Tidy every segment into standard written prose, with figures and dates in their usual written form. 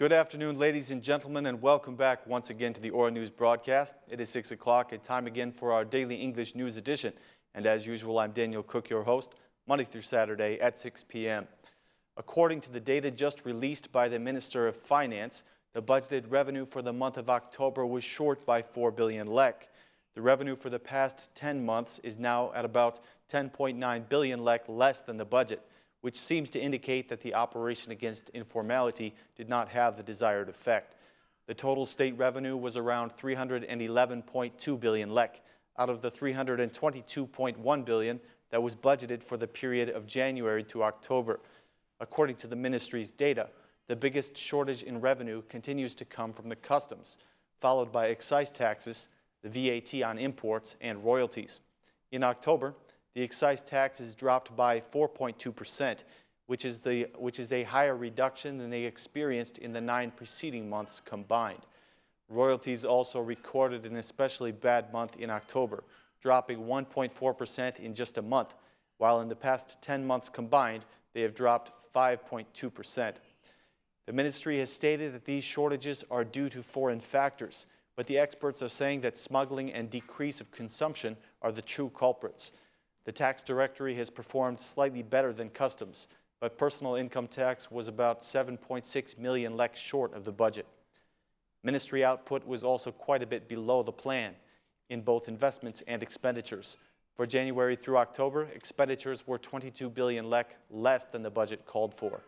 Good afternoon, ladies and gentlemen, and welcome back once again to the Aura News broadcast. It is 6 o'clock and time again for our daily English news edition. And as usual, I'm Daniel Cook, your host, Monday through Saturday at 6 p.m. According to the data just released by the Minister of Finance, the budgeted revenue for the month of October was short by 4 billion lek. The revenue for the past 10 months is now at about 10.9 billion lek less than the budget, which seems to indicate that the operation against informality did not have the desired effect. The total state revenue was around 311.2 billion lek, out of the 322.1 billion that was budgeted for the period of January to October. According to the ministry's data, the biggest shortage in revenue continues to come from the customs, followed by excise taxes, the VAT on imports, and royalties. In October, the excise taxes dropped by 4.2%, which is a higher reduction than they experienced in the 9 preceding months combined. Royalties also recorded an especially bad month in October, dropping 1.4% in just a month, while in the past 10 months combined, they have dropped 5.2%. The ministry has stated that these shortages are due to foreign factors, but the experts are saying that smuggling and decrease of consumption are the true culprits. The tax directory has performed slightly better than customs, but personal income tax was about 7.6 million lek short of the budget. Ministry output was also quite a bit below the plan in both investments and expenditures. For January through October, expenditures were 22 billion lek less than the budget called for.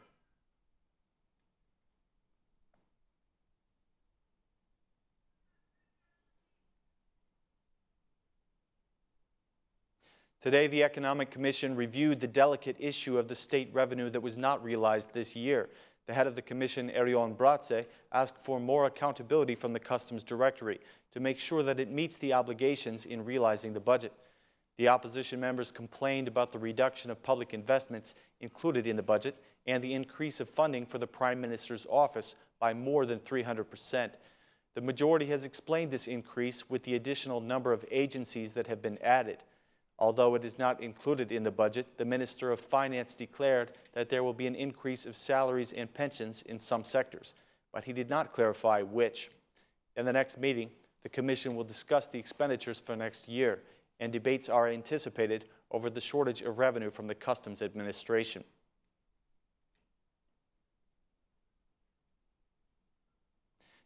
Today, the Economic Commission reviewed the delicate issue of the state revenue that was not realized this year. The head of the commission, Erion Bratze, asked for more accountability from the Customs Directorate to make sure that it meets the obligations in realizing the budget. The opposition members complained about the reduction of public investments included in the budget and the increase of funding for the Prime Minister's office by more than 300%. The majority has explained this increase with the additional number of agencies that have been added. Although it is not included in the budget, the Minister of Finance declared that there will be an increase of salaries and pensions in some sectors, but he did not clarify which. In the next meeting, the Commission will discuss the expenditures for next year, and debates are anticipated over the shortage of revenue from the Customs Administration.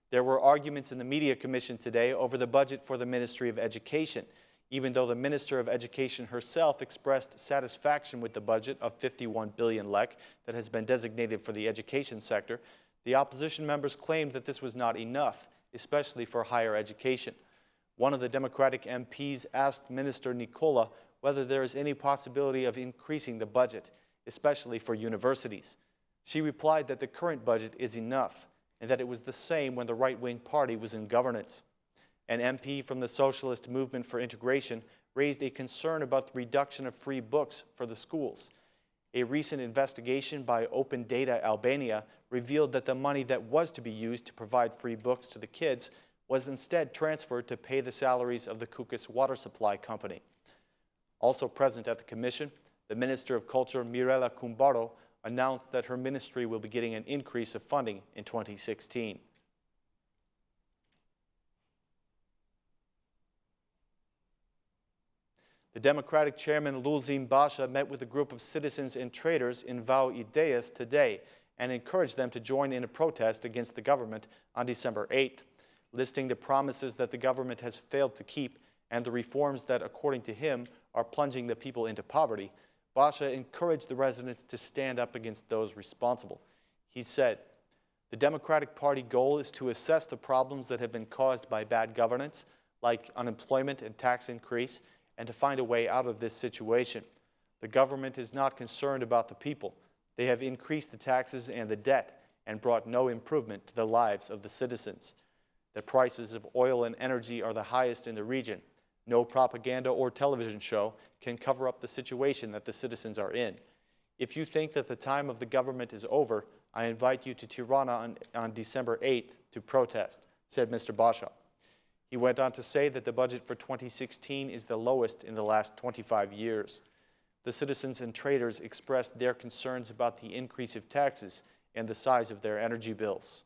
There were arguments in the Media Commission today over the budget for the Ministry of Education. Even though the Minister of Education herself expressed satisfaction with the budget of 51 billion lek that has been designated for the education sector, the opposition members claimed that this was not enough, especially for higher education. One of the Democratic MPs asked Minister Nikolla whether there is any possibility of increasing the budget, especially for universities. She replied that the current budget is enough and that it was the same when the right-wing party was in governance. An MP from the Socialist Movement for Integration raised a concern about the reduction of free books for the schools. A recent investigation by Open Data Albania revealed that the money that was to be used to provide free books to the kids was instead transferred to pay the salaries of the Kukës water supply company. Also present at the commission, the Minister of Culture, Mirela Kumbaro, announced that her ministry will be getting an increase of funding in 2016. The Democratic chairman Lulzim Basha met with a group of citizens and traders in Vlahutin today and encouraged them to join in a protest against the government on December 8th, listing the promises that the government has failed to keep and the reforms that, according to him, are plunging the people into poverty. Basha encouraged the residents to stand up against those responsible. He said, "The Democratic Party goal is to assess the problems that have been caused by bad governance, like unemployment and tax increase, and to find a way out of this situation. The government is not concerned about the people. They have increased the taxes and the debt and brought no improvement to the lives of the citizens. The prices of oil and energy are the highest in the region. No propaganda or television show can cover up the situation that the citizens are in. If you think that the time of the government is over, I invite you to Tirana on December 8th to protest," said Mr. Basha. He went on to say that the budget for 2016 is the lowest in the last 25 years. The citizens and traders expressed their concerns about the increase of taxes and the size of their energy bills.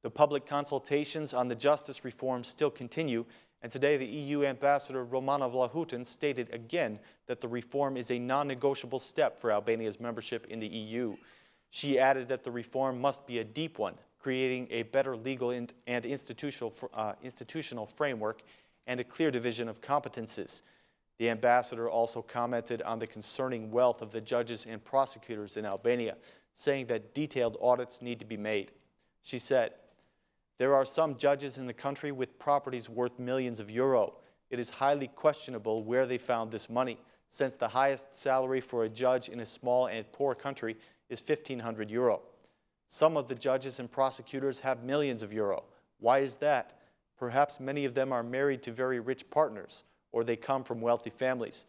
The public consultations on the justice reform still continue, and today the EU Ambassador Romana Vlahutin stated again that the reform is a non-negotiable step for Albania's membership in the EU. She added that the reform must be a deep one, creating a better legal and institutional framework and a clear division of competences. The ambassador also commented on the concerning wealth of the judges and prosecutors in Albania, saying that detailed audits need to be made. She said, "There are some judges in the country with properties worth millions of euro. It is highly questionable where they found this money, since the highest salary for a judge in a small and poor country is 1,500 euro. Some of the judges and prosecutors have millions of euro. Why is that? Perhaps many of them are married to very rich partners, or they come from wealthy families.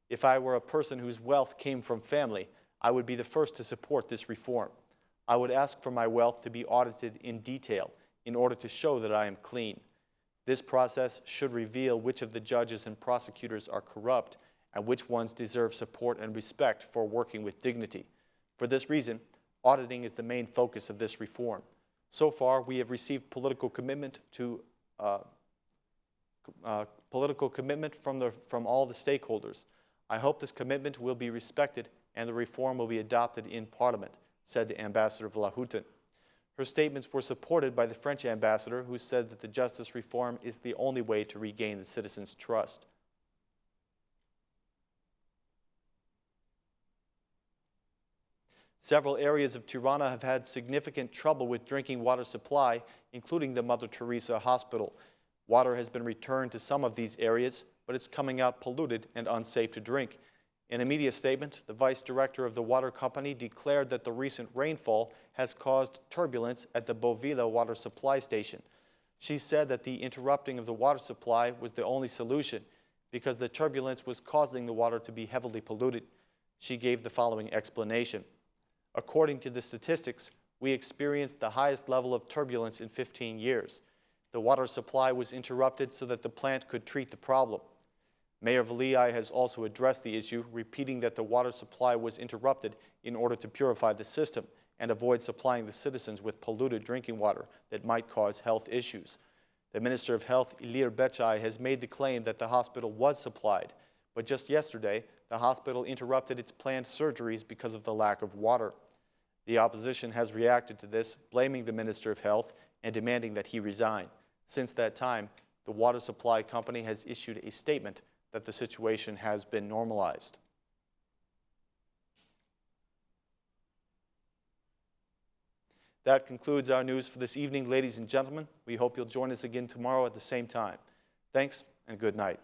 If I were a person whose wealth came from family, I would be the first to support this reform. I would ask for my wealth to be audited in detail in order to show that I am clean. This process should reveal which of the judges and prosecutors are corrupt and which ones deserve support and respect for working with dignity. For this reason, auditing is the main focus of this reform. So far, we have received political commitment from all the stakeholders. I hope this commitment will be respected and the reform will be adopted in Parliament," said the Ambassador Vlahutin. Her statements were supported by the French ambassador, who said that the justice reform is the only way to regain the citizens' trust. Several areas of Tirana have had significant trouble with drinking water supply, including the Mother Teresa Hospital. Water has been returned to some of these areas, but it's coming out polluted and unsafe to drink. In a media statement, the vice director of the water company declared that the recent rainfall has caused turbulence at the Bovila water supply station. She said that the interrupting of the water supply was the only solution because the turbulence was causing the water to be heavily polluted. She gave the following explanation. "According to the statistics, we experienced the highest level of turbulence in 15 years. The water supply was interrupted so that the plant could treat the problem." Mayor Vlahutin has also addressed the issue, repeating that the water supply was interrupted in order to purify the system and avoid supplying the citizens with polluted drinking water that might cause health issues. The Minister of Health, Ilir Becaj, has made the claim that the hospital was supplied, but just yesterday, the hospital interrupted its planned surgeries because of the lack of water. The opposition has reacted to this, blaming the Minister of Health and demanding that he resign. Since that time, the water supply company has issued a statement that the situation has been normalized. That concludes our news for this evening, ladies and gentlemen. We hope you'll join us again tomorrow at the same time. Thanks and good night.